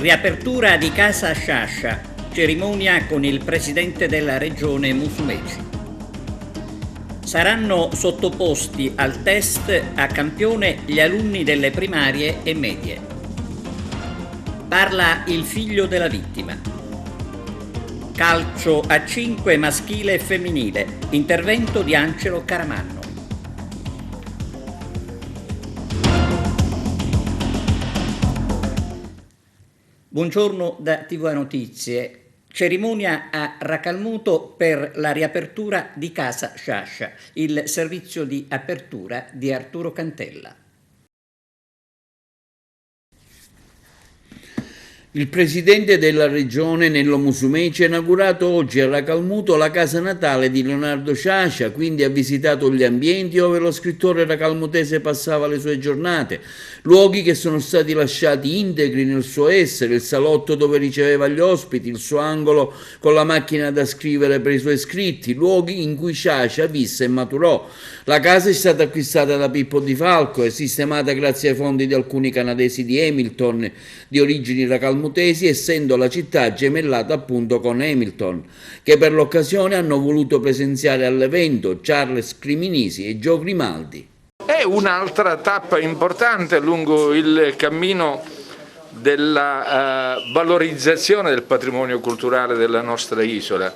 Riapertura di Casa Sciascia, cerimonia con il presidente della regione Musumeci. Saranno sottoposti al test a campione gli alunni delle primarie e medie. Parla il figlio della vittima. Calcio a 5 maschile e femminile, intervento di Angelo Caramanno. Buongiorno da TVA Notizie. Cerimonia a Racalmuto per la riapertura di Casa Sciascia, il servizio di apertura di Arturo Cantella. Il presidente della regione Nello Musumeci ha inaugurato oggi a Racalmuto la casa natale di Leonardo Sciascia, quindi ha visitato gli ambienti dove lo scrittore racalmutese passava le sue giornate, luoghi che sono stati lasciati integri nel suo essere, il salotto dove riceveva gli ospiti, il suo angolo con la macchina da scrivere per i suoi scritti, luoghi in cui Sciascia visse e maturò. La casa è stata acquistata da Pippo Di Falco e sistemata grazie ai fondi di alcuni canadesi di Hamilton, di origini racalmutesi, essendo la città gemellata appunto con Hamilton, che per l'occasione hanno voluto presenziare all'evento Charles Criminisi e Gio Grimaldi. È un'altra tappa importante lungo il cammino della valorizzazione del patrimonio culturale della nostra isola.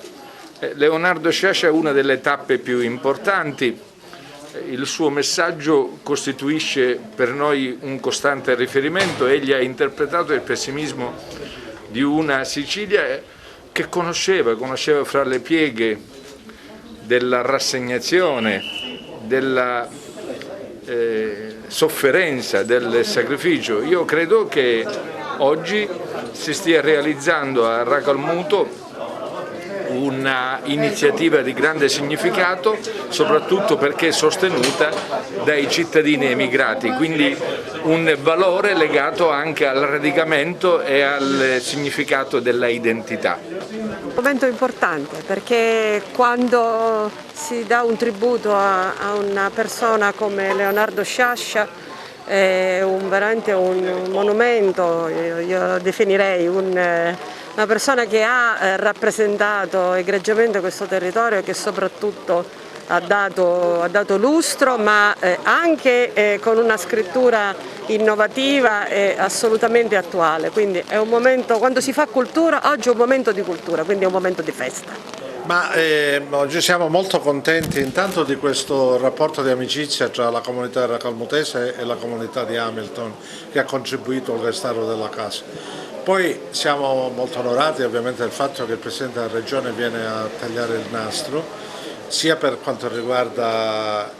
Leonardo Sciascia è una delle tappe più importanti. Il suo messaggio costituisce per noi un costante riferimento. Egli ha interpretato il pessimismo di una Sicilia che conosceva fra le pieghe della rassegnazione, della sofferenza, del sacrificio. Io credo che oggi si stia realizzando a Racalmuto una iniziativa di grande significato, soprattutto perché sostenuta dai cittadini emigrati, quindi un valore legato anche al radicamento e al significato della identità. Un momento importante perché quando si dà un tributo a una persona come Leonardo Sciascia è veramente un monumento, io definirei una persona che ha rappresentato egregiamente questo territorio e che soprattutto ha dato lustro, ma anche con una scrittura innovativa e assolutamente attuale. Quindi è un momento, quando si fa cultura, oggi è un momento di cultura, quindi è un momento di festa. Ma oggi siamo molto contenti intanto di questo rapporto di amicizia tra la comunità racalmutese e la comunità di Hamilton che ha contribuito al restauro della casa. Poi siamo molto onorati ovviamente del fatto che il Presidente della Regione viene a tagliare il nastro, sia per quanto riguarda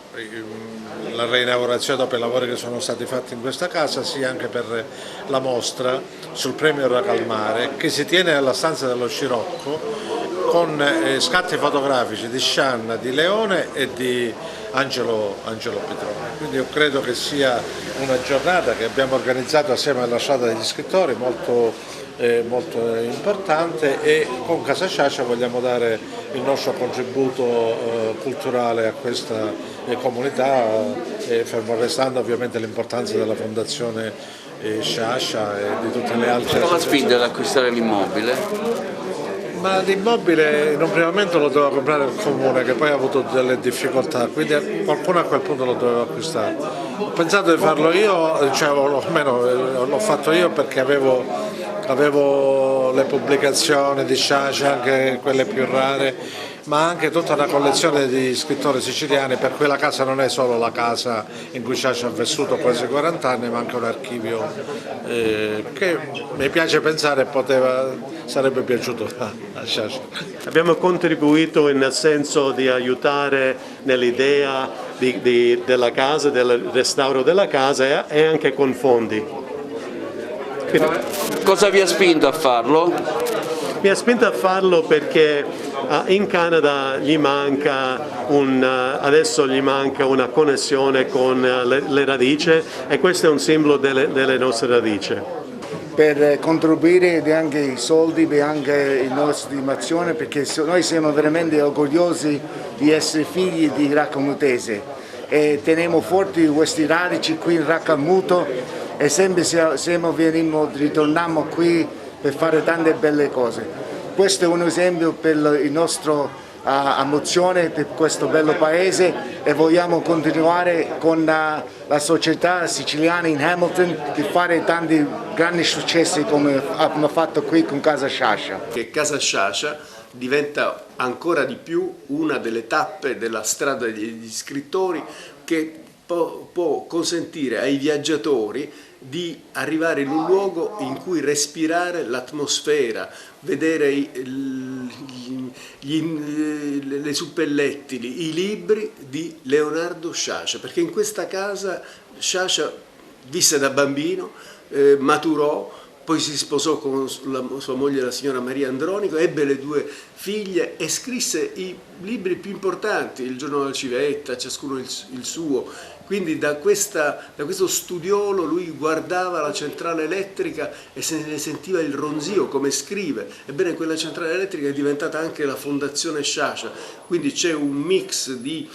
la reinaugurazione dopo i lavori che sono stati fatti in questa casa, sia anche per la mostra sul premio Racalmare che si tiene nella stanza dello Scirocco con scatti fotografici di Scianna, di Leone e di Angelo Petrone. Quindi io credo che sia una giornata che abbiamo organizzato assieme alla Strada degli Scrittori molto importante, e con Casa Sciascia vogliamo dare il nostro contributo culturale a questa comunità, fermo restando ovviamente l'importanza della Fondazione Sciascia e di tutte le altre. Cosa la spinge ad acquistare l'immobile? Ma l'immobile in un primo momento lo doveva comprare il comune, che poi ha avuto delle difficoltà, quindi qualcuno a quel punto lo doveva acquistare. Ho pensato di farlo io, cioè, o almeno l'ho fatto io perché avevo le pubblicazioni di Sciascia, anche quelle più rare, ma anche tutta una collezione di scrittori siciliani, per cui la casa non è solo la casa in cui Sciascia ha vissuto quasi 40 anni, ma anche un archivio che mi piace pensare sarebbe piaciuto a Sciascia. Abbiamo contribuito nel senso di aiutare nell'idea della casa, del restauro della casa e anche con fondi. Cosa vi ha spinto a farlo? Mi ha spinto a farlo perché in Canada adesso gli manca una connessione con le radici, e questo è un simbolo delle nostre radici. Per contribuire anche i soldi, per anche la nostra stimazione, perché noi siamo veramente orgogliosi di essere figli di Racalmutese e teniamo forti questi radici qui in Racalmuto e sempre ritorniamo qui per fare tante belle cose. Questo è un esempio per il nostro emozione per questo bello paese e vogliamo continuare con la società siciliana in Hamilton di fare tanti grandi successi come abbiamo fatto qui con Casa Sciascia. Che Casa Sciascia diventa ancora di più una delle tappe della strada degli scrittori che può consentire ai viaggiatori di arrivare in un luogo in cui respirare l'atmosfera, vedere le suppellettili, i libri di Leonardo Sciascia, perché in questa casa Sciascia visse da bambino, maturò, poi si sposò con sua moglie, la signora Maria Andronico, ebbe le 2 figlie e scrisse i libri più importanti, Il giorno della civetta, ciascuno il suo. Quindi da questo studiolo lui guardava la centrale elettrica e se ne sentiva il ronzio, come scrive. Ebbene, quella centrale elettrica è diventata anche la Fondazione Sciascia, quindi c'è un mix di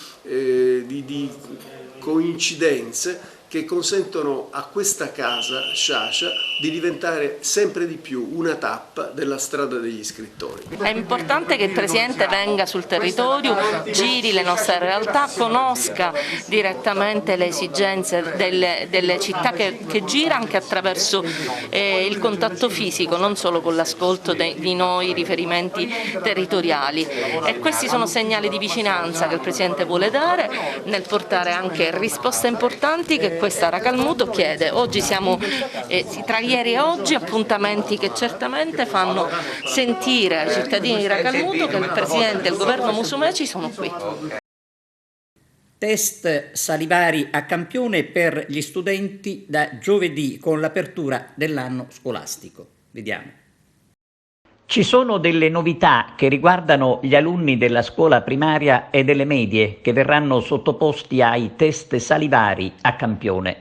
coincidenze che consentono a questa casa Sciascia di diventare sempre di più una tappa della strada degli scrittori. È importante che il Presidente venga sul territorio, giri le nostre realtà, conosca direttamente le esigenze delle città che gira anche attraverso il contatto fisico, non solo con l'ascolto di noi riferimenti territoriali. E questi sono segnali di vicinanza che il Presidente vuole dare nel portare anche risposte importanti che questa Racalmuto chiede. Oggi siamo tra ieri e oggi appuntamenti che certamente fanno sentire ai cittadini di Racalmuto che il Presidente e il governo Musumeci sono qui. Test salivari a campione per gli studenti da giovedì con l'apertura dell'anno scolastico. Vediamo. Ci sono delle novità che riguardano gli alunni della scuola primaria e delle medie che verranno sottoposti ai test salivari a campione.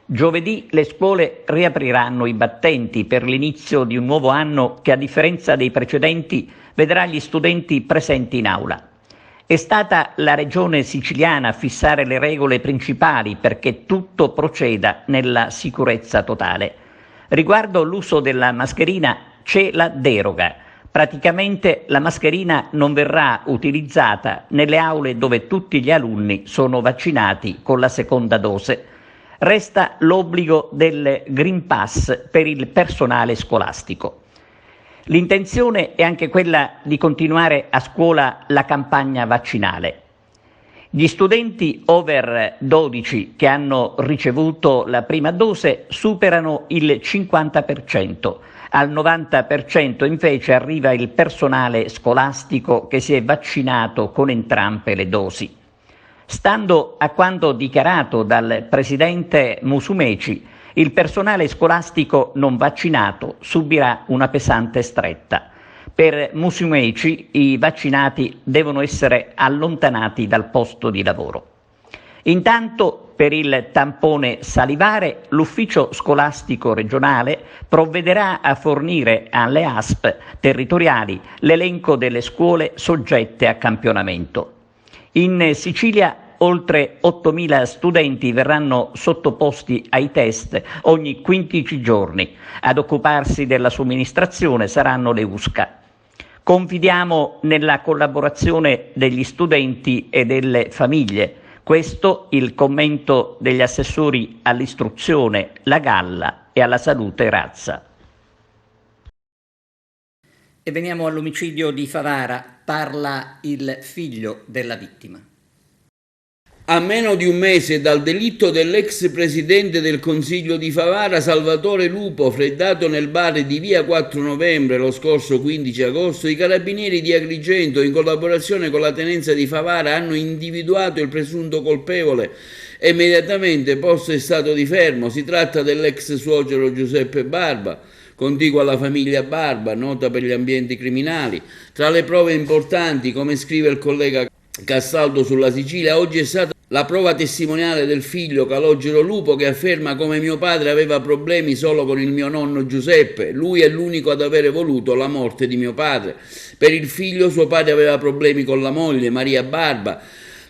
Giovedì le scuole riapriranno i battenti per l'inizio di un nuovo anno che, a differenza dei precedenti, vedrà gli studenti presenti in aula. È stata la Regione siciliana a fissare le regole principali perché tutto proceda nella sicurezza totale. Riguardo l'uso della mascherina c'è la deroga. Praticamente la mascherina non verrà utilizzata nelle aule dove tutti gli alunni sono vaccinati con la seconda dose. Resta l'obbligo del Green Pass per il personale scolastico. L'intenzione è anche quella di continuare a scuola la campagna vaccinale. Gli studenti over 12 che hanno ricevuto la prima dose superano il 50%, al 90% invece arriva il personale scolastico che si è vaccinato con entrambe le dosi. Stando a quanto dichiarato dal presidente Musumeci, il personale scolastico non vaccinato subirà una pesante stretta. Per Musumeci i vaccinati devono essere allontanati dal posto di lavoro. Intanto, per il tampone salivare, l'ufficio scolastico regionale provvederà a fornire alle ASP territoriali l'elenco delle scuole soggette a campionamento. In Sicilia oltre 8.000 studenti verranno sottoposti ai test ogni 15 giorni. Ad occuparsi della somministrazione saranno le USCA. Confidiamo nella collaborazione degli studenti e delle famiglie. Questo il commento degli assessori all'istruzione La Galla e alla salute Razza. E veniamo all'omicidio di Favara. Parla il figlio della vittima. A meno di un mese dal delitto dell'ex presidente del Consiglio di Favara, Salvatore Lupo, freddato nel bar di via 4 novembre lo scorso 15 agosto, i carabinieri di Agrigento, in collaborazione con la tenenza di Favara, hanno individuato il presunto colpevole e immediatamente posto in stato di fermo. Si tratta dell'ex suocero Giuseppe Barba, contiguo alla famiglia Barba, nota per gli ambienti criminali. Tra le prove importanti, come scrive il collega Castaldo sulla Sicilia, oggi è stata la prova testimoniale del figlio Calogero Lupo, che afferma: come mio padre aveva problemi solo con il mio nonno Giuseppe, lui è l'unico ad avere voluto la morte di mio padre. Per il figlio suo padre aveva problemi con la moglie Maria Barba,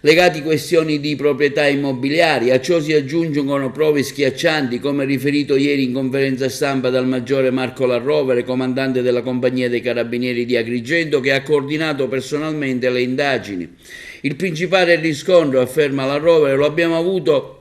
legati a questioni di proprietà immobiliari. A ciò si aggiungono prove schiaccianti, come riferito ieri in conferenza stampa dal maggiore Marco Larrovere, comandante della compagnia dei carabinieri di Agrigento, che ha coordinato personalmente le indagini. Il principale riscontro, afferma Larrovere, lo abbiamo avuto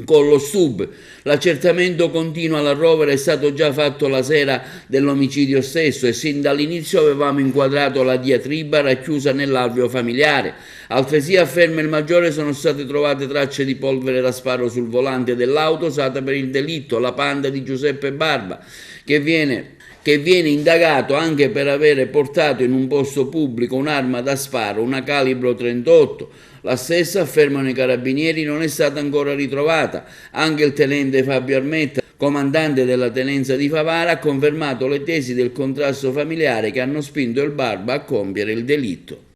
con lo STUB. L'accertamento continuo alla Rovere è stato già fatto la sera dell'omicidio stesso e sin dall'inizio avevamo inquadrato la diatriba racchiusa nell'alveo familiare. Altresì, afferma il maggiore, sono state trovate tracce di polvere da sparo sul volante dell'auto usata per il delitto, la Panda di Giuseppe Barba, che viene indagato anche per avere portato in un posto pubblico un'arma da sparo, una calibro 38. La stessa, affermano i carabinieri, non è stata ancora ritrovata. Anche il tenente Fabio Armetta, comandante della tenenza di Favara, ha confermato le tesi del contrasto familiare che hanno spinto il Barba a compiere il delitto.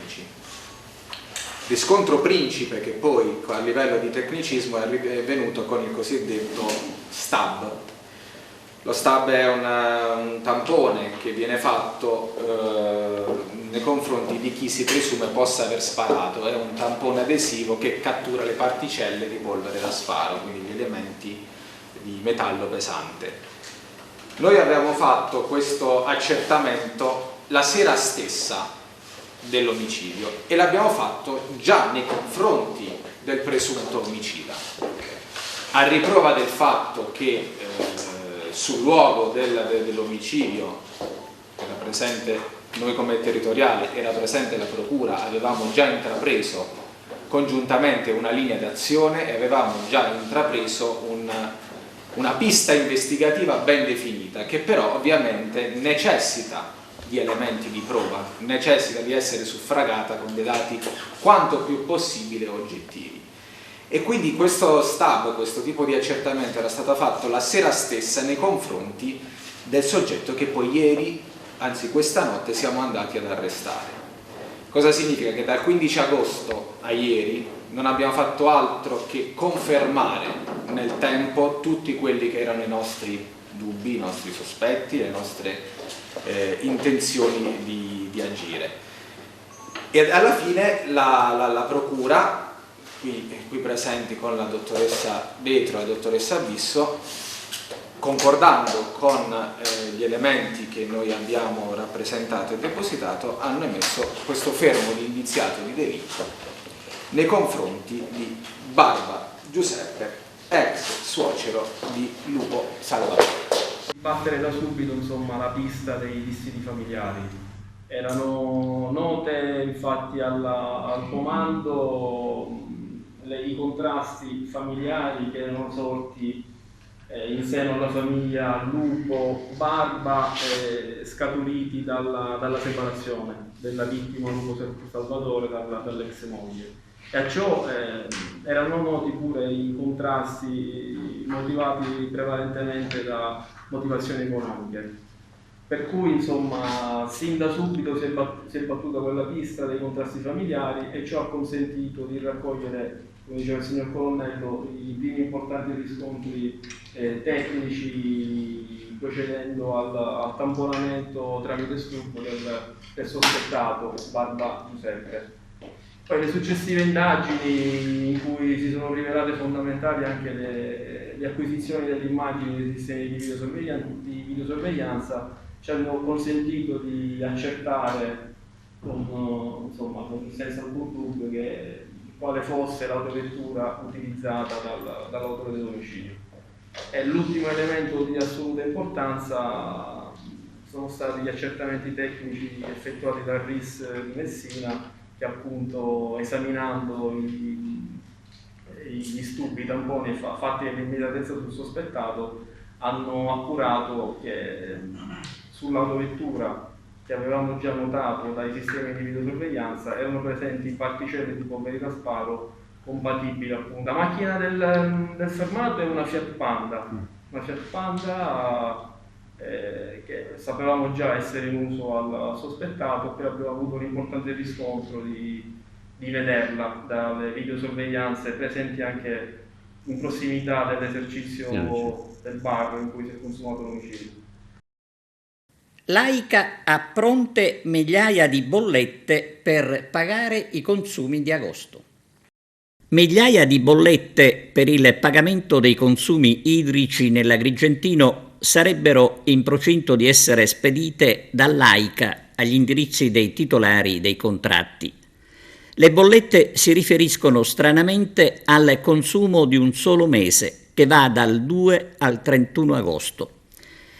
Riscontro principe che poi a livello di tecnicismo è venuto con il cosiddetto stab. Lo stab è un tampone che viene fatto nei confronti di chi si presume possa aver sparato. È un tampone adesivo che cattura le particelle di polvere da sparo, quindi gli elementi di metallo pesante. Noi abbiamo fatto questo accertamento la sera stessa dell'omicidio e l'abbiamo fatto già nei confronti del presunto omicida, a riprova del fatto che sul luogo dell'omicidio era presente, noi come territoriale, era presente la procura, avevamo già intrapreso congiuntamente una linea d'azione e avevamo già intrapreso una pista investigativa ben definita, che però ovviamente necessita di elementi di prova, necessita di essere suffragata con dei dati quanto più possibile oggettivi. E quindi questo stab, questo tipo di accertamento era stato fatto la sera stessa nei confronti del soggetto che poi ieri, anzi questa notte, siamo andati ad arrestare. Cosa significa? Che dal 15 agosto a ieri non abbiamo fatto altro che confermare nel tempo tutti quelli che erano i nostri dubbi, i nostri sospetti, le nostre intenzioni di agire. E alla fine la procura, qui presenti con la dottoressa Vetro e la dottoressa Bisso, concordando con gli elementi che noi abbiamo rappresentato e depositato, hanno emesso questo fermo di indiziato di delitto nei confronti di Barba Giuseppe, ex suocero di Lupo Salvatore. Battere da subito, insomma, la pista dei dissidi familiari. Erano note infatti al comando i contrasti familiari che erano sorti in seno alla famiglia Lupo Barba, scaturiti dalla separazione della vittima Lupo Salvatore dall'ex moglie. E a ciò erano noti pure i contrasti motivati prevalentemente da motivazioni economiche. Per cui, insomma, sin da subito si è battuta quella pista dei contrasti familiari e ciò ha consentito di raccogliere, come diceva il signor Colonnello, i primi importanti riscontri tecnici, procedendo al tamponamento tramite stupo del sospettato Barba Giuseppe. Poi le successive indagini, in cui si sono rivelate fondamentali anche le acquisizioni delle immagini dei sistemi di videosorveglianza, ci hanno consentito di accertare senza alcun dubbio quale fosse l'autovettura utilizzata dall'autore dell'omicidio. E l'ultimo elemento di assoluta importanza sono stati gli accertamenti tecnici effettuati dal RIS di Messina, che appunto, esaminando gli stupi, i tamponi fatti nell'immediatezza sul sospettato, hanno appurato che sull'autovettura, che avevamo già notato dai sistemi di videosorveglianza, erano presenti particelle di polveri da sparo compatibili, appunto. La macchina del fermato è una Fiat Panda, che sapevamo già essere in uso al sospettato, e poi abbiamo avuto un importante riscontro di vederla dalle videosorveglianze presenti anche in prossimità dell'esercizio del bar in cui si è consumato l'omicidio. L'AICA ha pronte migliaia di bollette per pagare i consumi di agosto. Migliaia di bollette per il pagamento dei consumi idrici nell'Agrigentino sarebbero in procinto di essere spedite dall'AICA agli indirizzi dei titolari dei contratti. Le bollette si riferiscono stranamente al consumo di un solo mese, che va dal 2 al 31 agosto.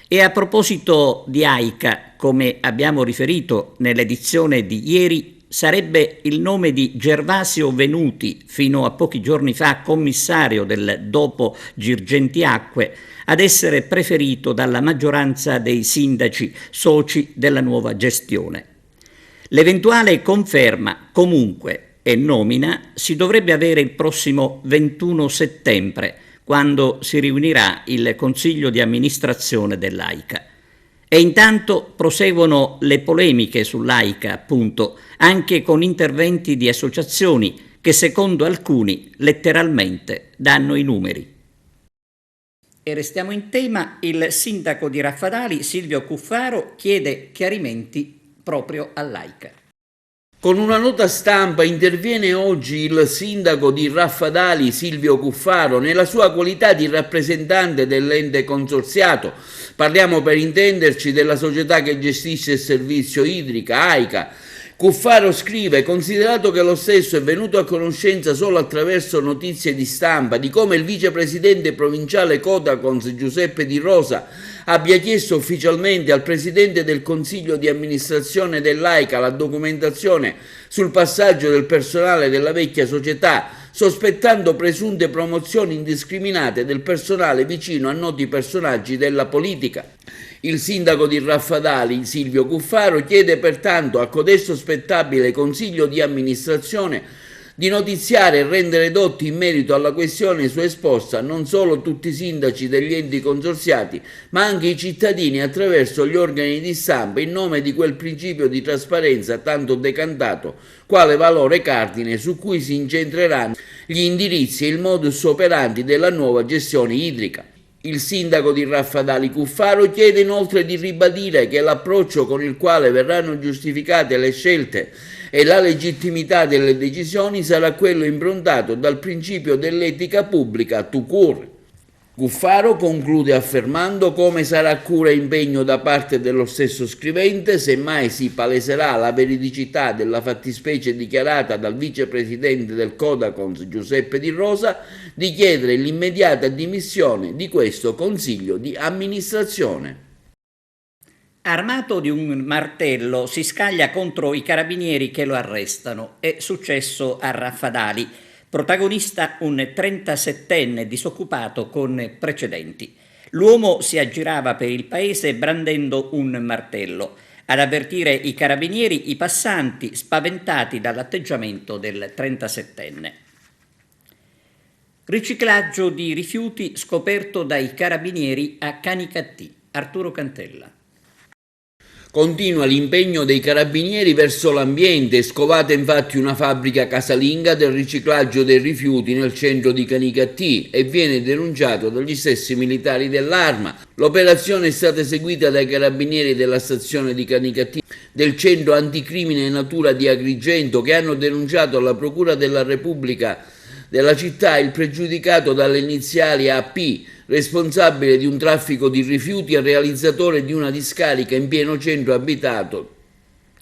E a proposito di AICA, come abbiamo riferito nell'edizione di ieri, sarebbe il nome di Gervasio Venuti, fino a pochi giorni fa commissario del dopo Girgenti Acque, ad essere preferito dalla maggioranza dei sindaci soci della nuova gestione. L'eventuale conferma, comunque, e nomina si dovrebbe avere il prossimo 21 settembre, quando si riunirà il Consiglio di amministrazione dell'AICA. E intanto proseguono le polemiche sull'AICA, appunto, anche con interventi di associazioni che secondo alcuni letteralmente danno i numeri. E restiamo in tema, il sindaco di Raffadali, Silvio Cuffaro, chiede chiarimenti proprio all'AICA. Con una nota stampa interviene oggi il sindaco di Raffadali, Silvio Cuffaro, nella sua qualità di rappresentante dell'ente consorziato. Parliamo, per intenderci, della società che gestisce il servizio idrica, AICA. Cuffaro scrive: considerato che lo stesso è venuto a conoscenza solo attraverso notizie di stampa di come il vicepresidente provinciale Codacons Giuseppe Di Rosa abbia chiesto ufficialmente al presidente del consiglio di amministrazione dell'AICA la documentazione sul passaggio del personale della vecchia società, sospettando presunte promozioni indiscriminate del personale vicino a noti personaggi della politica. Il sindaco di Raffadali, Silvio Cuffaro, chiede pertanto a codesto spettabile consiglio di amministrazione di notiziare e rendere dotti in merito alla questione su esposta non solo tutti i sindaci degli enti consorziati, ma anche i cittadini attraverso gli organi di stampa, in nome di quel principio di trasparenza tanto decantato quale valore cardine su cui si incentreranno gli indirizzi e il modus operandi della nuova gestione idrica. Il sindaco di Raffadali Cuffaro chiede inoltre di ribadire che l'approccio con il quale verranno giustificate le scelte e la legittimità delle decisioni sarà quello improntato dal principio dell'etica pubblica tout court. Cuffaro conclude affermando come sarà cura e impegno da parte dello stesso scrivente, se mai si paleserà la veridicità della fattispecie dichiarata dal vicepresidente del Codacons Giuseppe Di Rosa, di chiedere l'immediata dimissione di questo consiglio di amministrazione. Armato di un martello si scaglia contro i carabinieri che lo arrestano. È successo a Raffadali. Protagonista un 37enne disoccupato con precedenti. L'uomo si aggirava per il paese brandendo un martello. Ad avvertire i carabinieri, i passanti, spaventati dall'atteggiamento del 37enne. Riciclaggio di rifiuti scoperto dai carabinieri a Canicattì. Arturo Cantella. Continua l'impegno dei carabinieri verso l'ambiente, scovata infatti una fabbrica casalinga del riciclaggio dei rifiuti nel centro di Canicattì e viene denunciato dagli stessi militari dell'Arma. L'operazione è stata eseguita dai carabinieri della stazione di Canicattì del centro anticrimine natura di Agrigento, che hanno denunciato alla Procura della Repubblica della città il pregiudicato dalle iniziali AP, responsabile di un traffico di rifiuti e realizzatore di una discarica in pieno centro abitato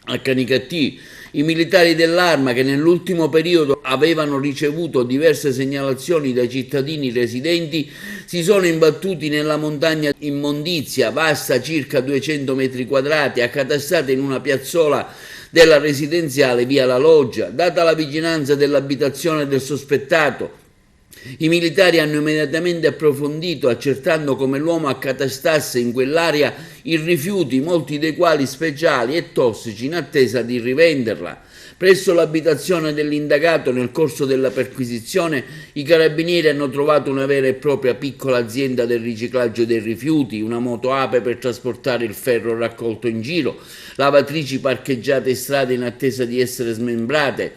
a Canicattì. I militari dell'Arma, che nell'ultimo periodo avevano ricevuto diverse segnalazioni dai cittadini residenti, si sono imbattuti nella montagna immondizia, vasta circa 200 metri quadrati, accatastata in una piazzola della residenziale via La Loggia. Data la vicinanza dell'abitazione del sospettato, i militari hanno immediatamente approfondito, accertando come l'uomo accatastasse in quell'area i rifiuti, molti dei quali speciali e tossici, in attesa di rivenderla. Presso l'abitazione dell'indagato, nel corso della perquisizione, i carabinieri hanno trovato una vera e propria piccola azienda del riciclaggio dei rifiuti, una moto ape per trasportare il ferro raccolto in giro, lavatrici parcheggiate in strada in attesa di essere smembrate,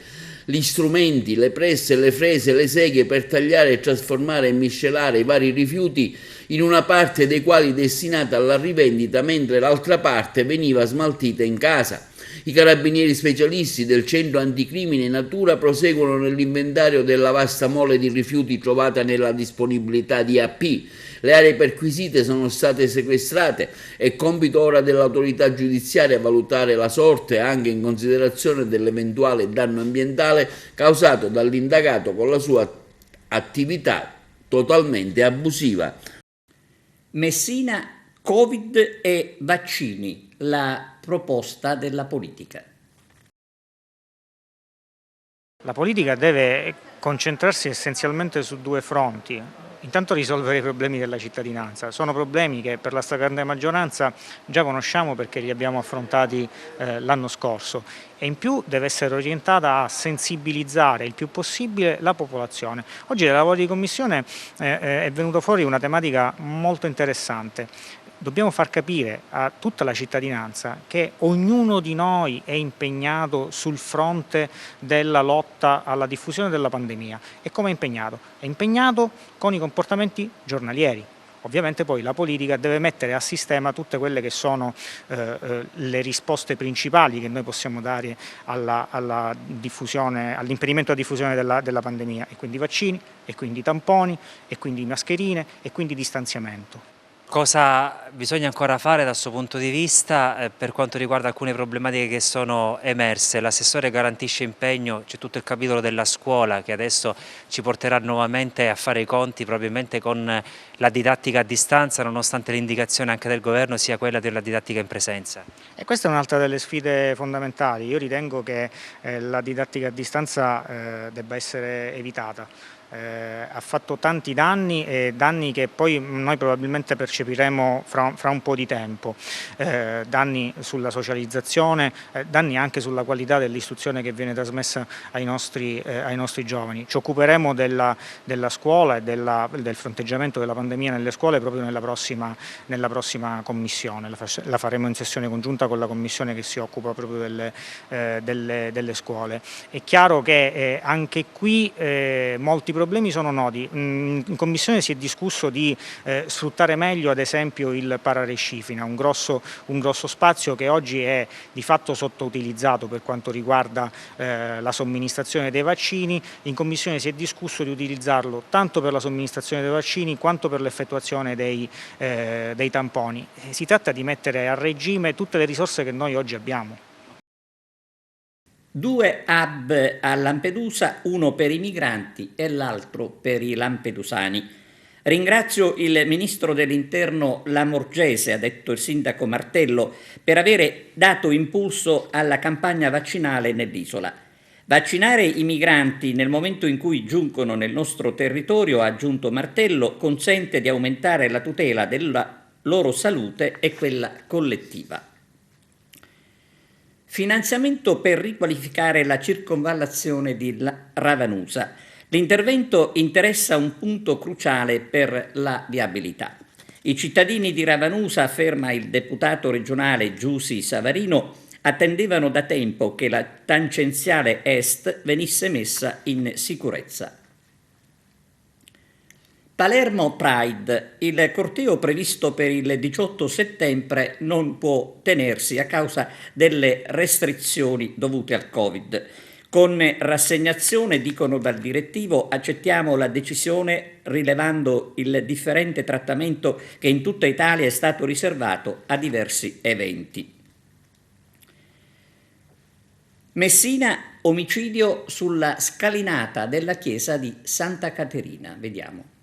gli strumenti, le presse, le frese, le seghe per tagliare e trasformare e miscelare i vari rifiuti, in una parte dei quali destinata alla rivendita, mentre l'altra parte veniva smaltita in casa. I carabinieri specialisti del centro anticrimine natura proseguono nell'inventario della vasta mole di rifiuti trovata nella disponibilità di AP. Le aree perquisite sono state sequestrate. È compito ora dell'autorità giudiziaria valutare la sorte anche in considerazione dell'eventuale danno ambientale causato dall'indagato con la sua attività totalmente abusiva. Messina, Covid e vaccini, la proposta della politica. La politica deve concentrarsi essenzialmente su due fronti. Intanto risolvere i problemi della cittadinanza. Sono problemi che per la stragrande maggioranza già conosciamo perché li abbiamo affrontati l'anno scorso, e in più deve essere orientata a sensibilizzare il più possibile la popolazione. Oggi dai lavori di commissione è venuta fuori una tematica molto interessante. Dobbiamo far capire a tutta la cittadinanza che ognuno di noi è impegnato sul fronte della lotta alla diffusione della pandemia. E come è impegnato? È impegnato con i comportamenti giornalieri. Ovviamente poi la politica deve mettere a sistema tutte quelle che sono le risposte principali che noi possiamo dare all'impedimento della diffusione della pandemia, e quindi vaccini, e quindi tamponi, e quindi mascherine, e quindi distanziamento. Cosa bisogna ancora fare dal suo punto di vista per quanto riguarda alcune problematiche che sono emerse? L'assessore garantisce impegno, c'è tutto il capitolo della scuola che adesso ci porterà nuovamente a fare i conti probabilmente con la didattica a distanza, nonostante l'indicazione anche del governo sia quella della didattica in presenza. E questa è un'altra delle sfide fondamentali. Io ritengo che la didattica a distanza debba essere evitata. Ha fatto tanti danni, e danni che poi noi probabilmente percepiremo fra un po' di tempo, danni sulla socializzazione, danni anche sulla qualità dell'istruzione che viene trasmessa ai nostri giovani. Ci occuperemo della scuola e del fronteggiamento della pandemia nelle scuole proprio nella prossima commissione, la faremo in sessione congiunta con la commissione che si occupa proprio delle scuole. È chiaro che anche qui molti problemi sono noti. In commissione si è discusso di sfruttare meglio ad esempio il pararescifina, un grosso spazio che oggi è di fatto sottoutilizzato per quanto riguarda la somministrazione dei vaccini. In commissione si è discusso di utilizzarlo tanto per la somministrazione dei vaccini quanto per l'effettuazione dei tamponi. Si tratta di mettere a regime tutte le risorse che noi oggi abbiamo. 2 hub a Lampedusa, uno per i migranti e l'altro per i lampedusani. Ringrazio il ministro dell'Interno Lamorgese, ha detto il sindaco Martello, per avere dato impulso alla campagna vaccinale nell'isola. Vaccinare i migranti nel momento in cui giungono nel nostro territorio, ha aggiunto Martello, consente di aumentare la tutela della loro salute e quella collettiva. Finanziamento per riqualificare la circonvallazione di Ravanusa. L'intervento interessa un punto cruciale per la viabilità. I cittadini di Ravanusa, afferma il deputato regionale Giusi Savarino, attendevano da tempo che la tangenziale est venisse messa in sicurezza. Palermo Pride, il corteo previsto per il 18 settembre non può tenersi a causa delle restrizioni dovute al Covid. Con rassegnazione, dicono dal direttivo, accettiamo la decisione rilevando il differente trattamento che in tutta Italia è stato riservato a diversi eventi. Messina, omicidio sulla scalinata della chiesa di Santa Caterina. Vediamo.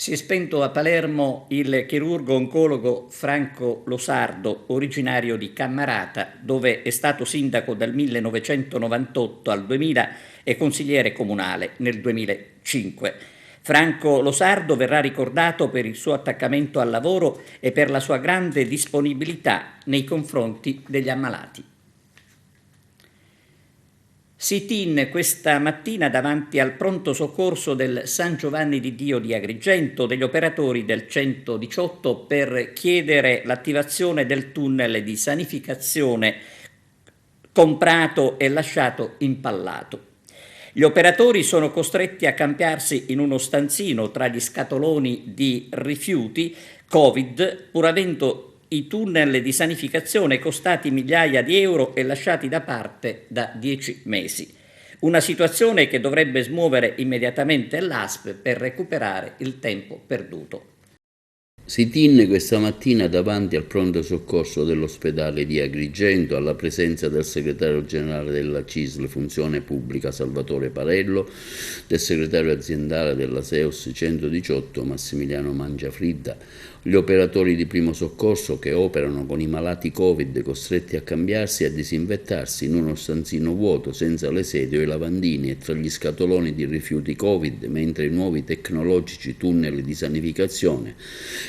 Si è spento a Palermo il chirurgo oncologo Franco Losardo, originario di Cammarata, dove è stato sindaco dal 1998 al 2000 e consigliere comunale nel 2005. Franco Losardo verrà ricordato per il suo attaccamento al lavoro e per la sua grande disponibilità nei confronti degli ammalati. Sit-in questa mattina davanti al pronto soccorso del San Giovanni di Dio di Agrigento degli operatori del 118 per chiedere l'attivazione del tunnel di sanificazione comprato e lasciato impallato. Gli operatori sono costretti a cambiarsi in uno stanzino tra gli scatoloni di rifiuti Covid, pur avendo i tunnel di sanificazione costati migliaia di euro e lasciati da parte da 10 mesi. Una situazione che dovrebbe smuovere immediatamente l'ASP per recuperare il tempo perduto. Sit-in questa mattina davanti al pronto soccorso dell'ospedale di Agrigento alla presenza del segretario generale della CISL Funzione Pubblica Salvatore Parello, del segretario aziendale della SEOS 118 Massimiliano Mangiafridda, gli operatori di primo soccorso che operano con i malati Covid costretti a cambiarsi e a disinfettarsi in uno stanzino vuoto senza le sedie o i lavandini e tra gli scatoloni di rifiuti Covid, mentre i nuovi tecnologici tunnel di sanificazione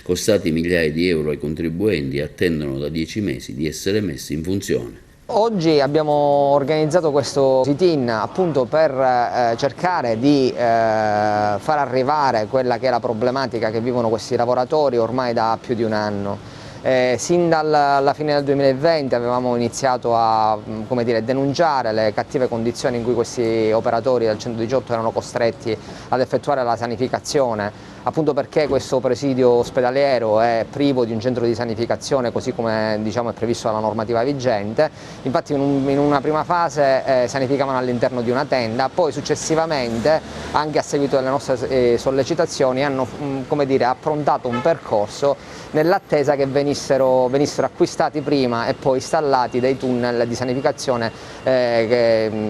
costati migliaia di euro ai contribuenti attendono da 10 mesi di essere messi in funzione. Oggi abbiamo organizzato questo sit-in appunto per cercare di far arrivare quella che è la problematica che vivono questi lavoratori ormai da più di un anno. Sin dalla fine del 2020 avevamo iniziato a denunciare le cattive condizioni in cui questi operatori del 118 erano costretti ad effettuare la sanificazione, appunto perché questo presidio ospedaliero è privo di un centro di sanificazione così come è previsto dalla normativa vigente. Infatti in una prima fase sanificavano all'interno di una tenda, poi successivamente, anche a seguito delle nostre sollecitazioni, hanno approntato un percorso nell'attesa che venissero acquistati prima e poi installati dei tunnel di sanificazione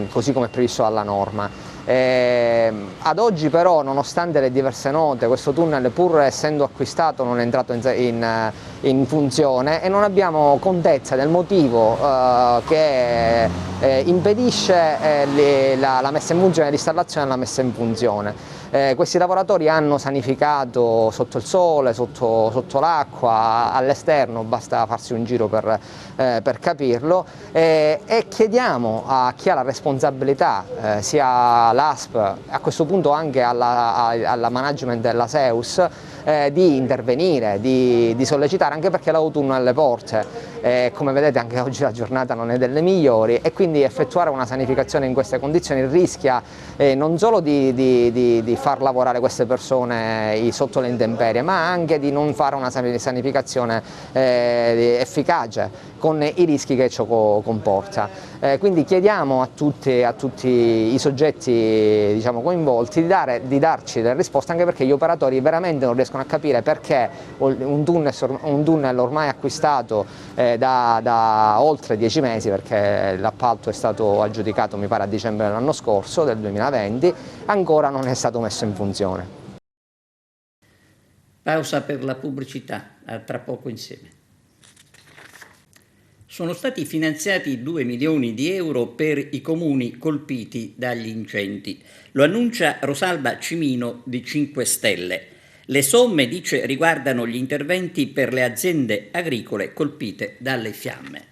così come è previsto dalla norma. Ad oggi però, nonostante le diverse note, questo tunnel pur essendo acquistato non è entrato in funzione e non abbiamo contezza del motivo che impedisce la messa in funzione, l'installazione e la messa in funzione. Questi lavoratori hanno sanificato sotto il sole, sotto l'acqua, all'esterno, basta farsi un giro per capirlo, e chiediamo a chi ha la responsabilità, sia l'ASP, a questo punto anche alla management della SEUS, di intervenire, di sollecitare, anche perché l'autunno è alle porte, come vedete anche oggi la giornata non è delle migliori e quindi effettuare una sanificazione in queste condizioni rischia non solo di far lavorare queste persone sotto le intemperie, ma anche di non fare una sanificazione efficace, con i rischi che ciò comporta. Quindi chiediamo a tutti i soggetti coinvolti di darci delle risposte, anche perché gli operatori veramente non riescono a capire perché un tunnel ormai acquistato da oltre 10 mesi, perché l'appalto è stato aggiudicato mi pare a dicembre dell'anno scorso, del 2020, ancora non è stato messo in funzione. Pausa per la pubblicità, a tra poco insieme. Sono stati finanziati 2 milioni di euro per i comuni colpiti dagli incendi. Lo annuncia Rosalba Cimino di 5 Stelle. Le somme, dice, riguardano gli interventi per le aziende agricole colpite dalle fiamme.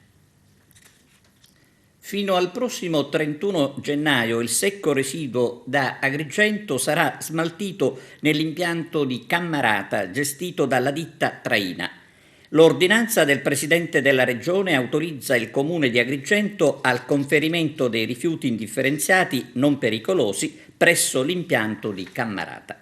Fino al prossimo 31 gennaio il secco residuo da Agrigento sarà smaltito nell'impianto di Cammarata, gestito dalla ditta Traina. L'ordinanza del Presidente della Regione autorizza il Comune di Agrigento al conferimento dei rifiuti indifferenziati non pericolosi presso l'impianto di Cammarata.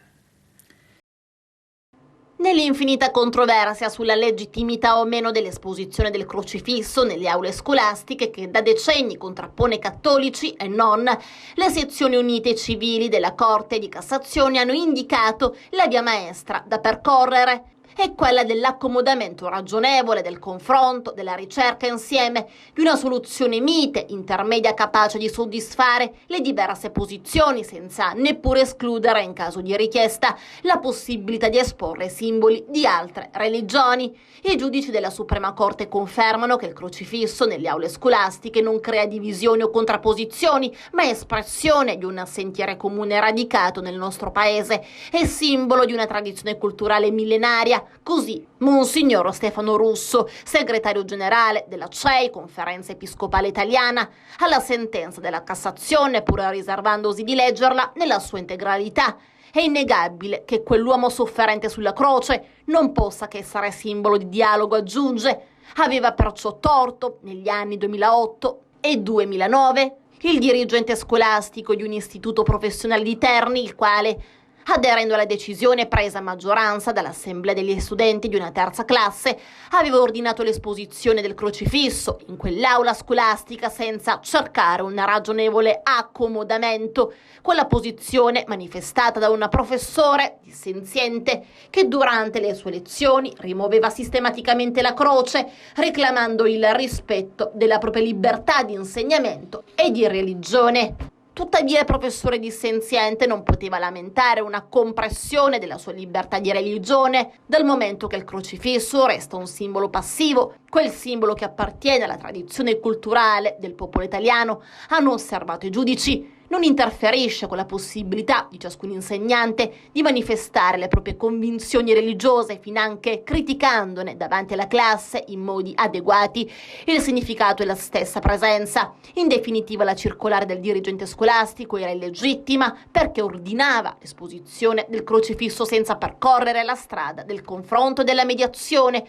Nell'infinita controversia sulla legittimità o meno dell'esposizione del crocifisso nelle aule scolastiche che da decenni contrappone cattolici e non, le sezioni unite civili della Corte di Cassazione hanno indicato la via maestra da percorrere. è quella dell'accomodamento ragionevole, del confronto, della ricerca insieme di una soluzione mite, intermedia, capace di soddisfare le diverse posizioni senza neppure escludere, in caso di richiesta, la possibilità di esporre simboli di altre religioni. I giudici della Suprema Corte confermano che il crocifisso nelle aule scolastiche non crea divisioni o contrapposizioni, ma è espressione di un sentiero comune radicato nel nostro paese e simbolo di una tradizione culturale millenaria. Così Monsignor Stefano Russo, segretario generale della CEI, Conferenza Episcopale Italiana, alla sentenza della Cassazione, pur riservandosi di leggerla nella sua integralità. È innegabile che quell'uomo sofferente sulla croce non possa che essere simbolo di dialogo, aggiunge. Aveva perciò torto negli anni 2008 e 2009 il dirigente scolastico di un istituto professionale di Terni, il quale, aderendo alla decisione presa a maggioranza dall'assemblea degli studenti di una terza classe, aveva ordinato l'esposizione del crocifisso in quell'aula scolastica senza cercare un ragionevole accomodamento, con la posizione manifestata da un professore dissenziente che durante le sue lezioni rimuoveva sistematicamente la croce, reclamando il rispetto della propria libertà di insegnamento e di religione. Tuttavia il professore dissenziente non poteva lamentare una compressione della sua libertà di religione, dal momento che il crocifisso resta un simbolo passivo, quel simbolo che appartiene alla tradizione culturale del popolo italiano, hanno osservato i giudici. Non interferisce con la possibilità di ciascun insegnante di manifestare le proprie convinzioni religiose, finanche criticandone davanti alla classe in modi adeguati. Il significato è la stessa presenza. In definitiva, la circolare del dirigente scolastico era illegittima perché ordinava l'esposizione del crocifisso senza percorrere la strada del confronto e della mediazione,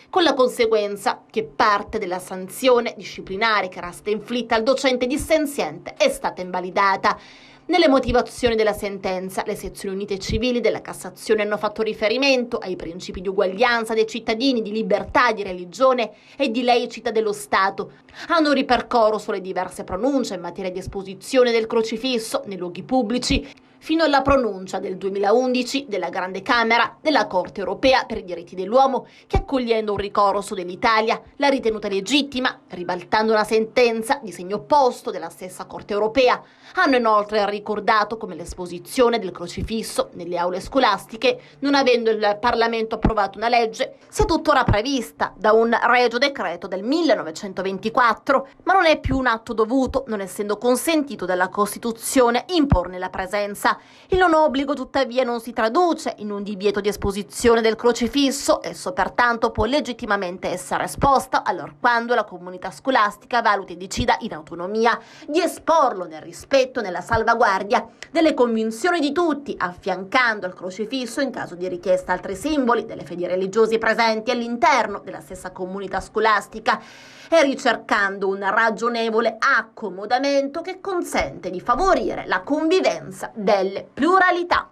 con la conseguenza che parte della sanzione disciplinare che era stata inflitta al docente dissenziente è stata invalidata. Nelle motivazioni della sentenza, le sezioni unite civili della Cassazione hanno fatto riferimento ai principi di uguaglianza dei cittadini, di libertà, di religione e di laicità dello Stato. Hanno ripercorso le diverse pronunce in materia di esposizione del crocifisso nei luoghi pubblici, fino alla pronuncia del 2011 della Grande Camera della Corte Europea per i diritti dell'uomo, che, accogliendo un ricorso dell'Italia, l'ha ritenuta legittima, ribaltando una sentenza di segno opposto della stessa Corte Europea. Hanno inoltre ricordato come l'esposizione del crocifisso nelle aule scolastiche, non avendo il Parlamento approvato una legge, sia tuttora prevista da un regio decreto del 1924, ma non è più un atto dovuto, non essendo consentito dalla Costituzione imporne la presenza. Il non obbligo, tuttavia, non si traduce in un divieto di esposizione del crocifisso, esso pertanto può legittimamente essere esposto allorquando la comunità scolastica valuti e decida in autonomia di esporlo nel rispetto e nella salvaguardia delle convinzioni di tutti, affiancando al crocifisso, in caso di richiesta, altri simboli delle fedi religiose presenti all'interno della stessa comunità scolastica, e ricercando un ragionevole accomodamento che consente di favorire la convivenza delle pluralità.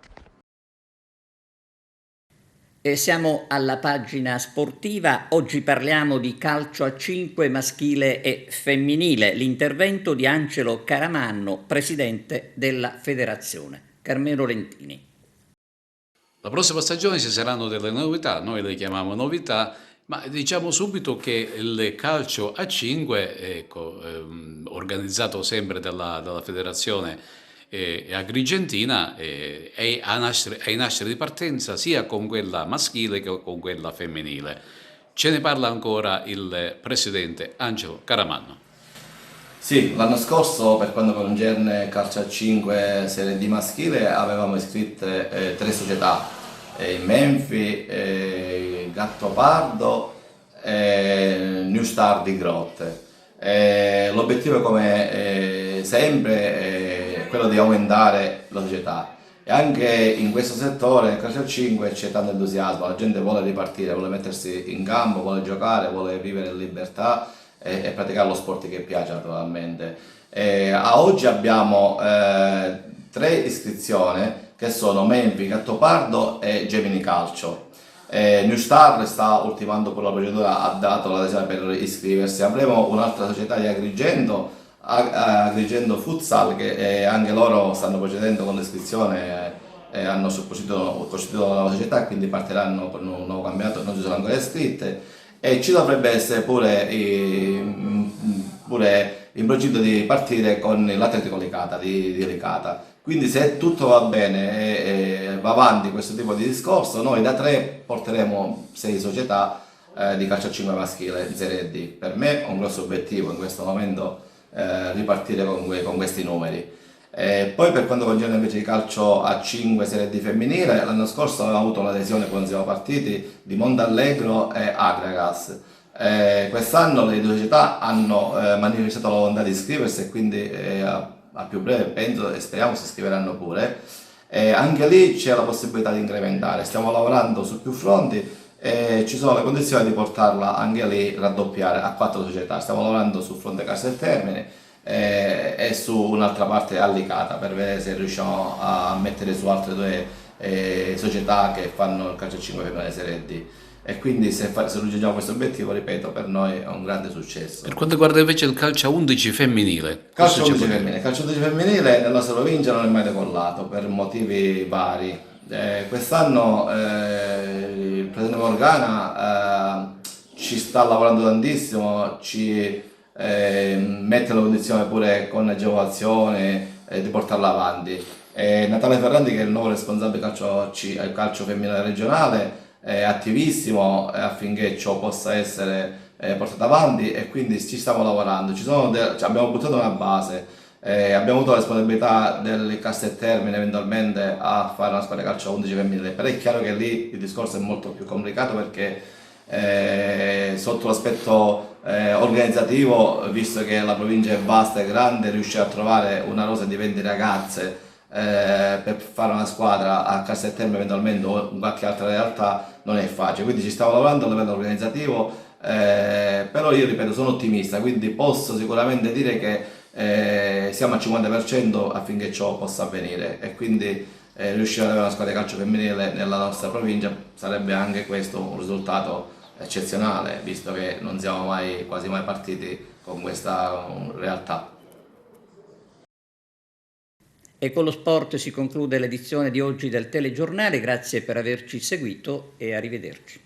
E siamo alla pagina sportiva. Oggi parliamo di calcio a 5 maschile e femminile. L'intervento di Angelo Caramanno, presidente della federazione. Carmelo Lentini. La prossima stagione ci saranno delle novità, noi le chiamiamo novità, ma diciamo subito che il calcio a 5, organizzato sempre dalla federazione agrigentina, è in nascere di partenza sia con quella maschile che con quella femminile. Ce ne parla ancora il presidente Angelo Caramanno. Sì, l'anno scorso per quanto concerne calcio a 5 Serie D maschile avevamo iscritte 3 società, Menfi, Gattopardo e New Star di Grotte. L'obiettivo, come sempre, è quello di aumentare la società, e anche in questo settore, nel calcio a 5, c'è tanto entusiasmo, la gente vuole ripartire, vuole mettersi in campo, vuole giocare, vuole vivere in libertà e praticare lo sport che piace naturalmente. A oggi abbiamo 3 iscrizioni che sono Menfi, Gattopardo e Gemini Calcio. New Star sta ultimando per la procedura, ha dato l'adesione per iscriversi. Avremo un'altra società di Agrigento Futsal, che anche loro stanno procedendo con l'iscrizione hanno costituito una nuova società e quindi partiranno con un nuovo campionato, non si sono ancora iscritte, e ci dovrebbe essere pure in progetto di partire con l'Atletico Licata di Licata. Quindi se tutto va bene e va avanti questo tipo di discorso, noi da 3 porteremo 6 società di calcio a 5 maschile in Serie D. Per me è un grosso obiettivo in questo momento ripartire con questi numeri. Poi per quanto concerne invece il calcio a 5 Serie D femminile, l'anno scorso avevamo avuto un'adesione quando siamo partiti di Montallegro e Agragas. Quest'anno le 2 società hanno manifestato la volontà di iscriversi e quindi a più breve penso e speriamo si iscriveranno pure. Anche lì c'è la possibilità di incrementare, stiamo lavorando su più fronti e ci sono le condizioni di portarla anche lì, raddoppiare a 4 società. Stiamo lavorando sul fronte Casteltermine e su un'altra parte Allicata per vedere se riusciamo a mettere su altre 2 società che fanno il calcio a 5 femminile Serie D. E quindi se raggiungiamo questo obiettivo, ripeto, per noi è un grande successo. Per quanto riguarda invece il calcio a 11 femminile? Calcio a 11 femminile nella nostra provincia non è mai decollato per motivi vari. Quest'anno il presidente Morgana ci sta lavorando tantissimo, ci mette la condizione pure con agevolazione di portarla avanti. Natale Ferrandi, che è il nuovo responsabile calcio femminile regionale, è attivissimo affinché ciò possa essere portato avanti e quindi ci stiamo lavorando. Abbiamo buttato una base, abbiamo avuto la disponibilità del Casteltermine eventualmente a fare una squadra di calcio a 11 femminile, però è chiaro che lì il discorso è molto più complicato perché sotto l'aspetto organizzativo, visto che la provincia è vasta e grande, riuscire a trovare una rosa di 20 ragazze per fare una squadra a Casteltermine eventualmente o in qualche altra realtà non è facile, quindi ci stiamo lavorando a livello organizzativo, però io ripeto sono ottimista, quindi posso sicuramente dire che siamo al 50% affinché ciò possa avvenire e quindi riuscire ad avere una squadra di calcio femminile nella nostra provincia sarebbe anche questo un risultato eccezionale, visto che non siamo quasi mai partiti con questa realtà. E con lo sport si conclude l'edizione di oggi del telegiornale, grazie per averci seguito e arrivederci.